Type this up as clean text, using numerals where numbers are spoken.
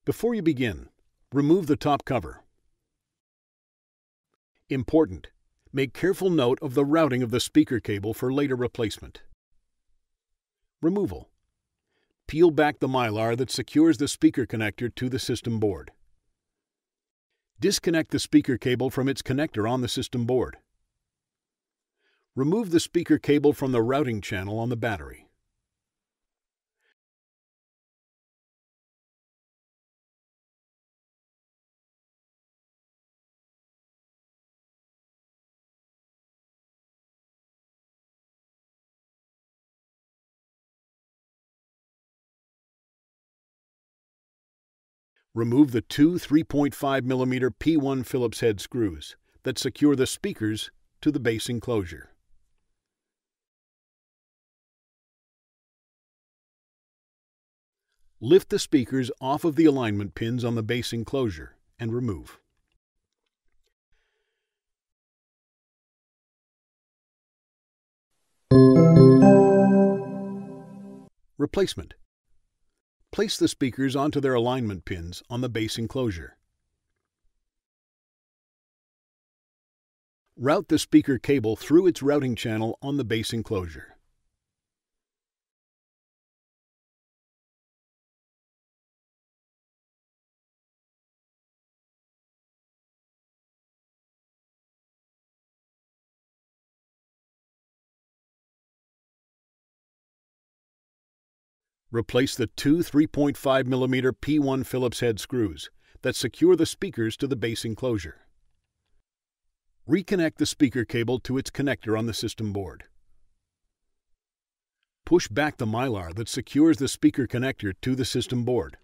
Before you begin, remove the top cover. Important: make careful note of the routing of the speaker cable for later replacement. Removal: peel back the mylar that secures the speaker connector to the system board. Disconnect the speaker cable from its connector on the system board. Remove the speaker cable from the routing channel on the battery. Remove the two 3.5mm P1 Phillips head screws that secure the speakers to the base enclosure. Lift the speakers off of the alignment pins on the base enclosure and remove. Replacement: place the speakers onto their alignment pins on the base enclosure. Route the speaker cable through its routing channel on the base enclosure. Replace the two 3.5mm P1 Phillips head screws that secure the speakers to the base enclosure. Reconnect the speaker cable to its connector on the system board. Push back the mylar that secures the speaker connector to the system board.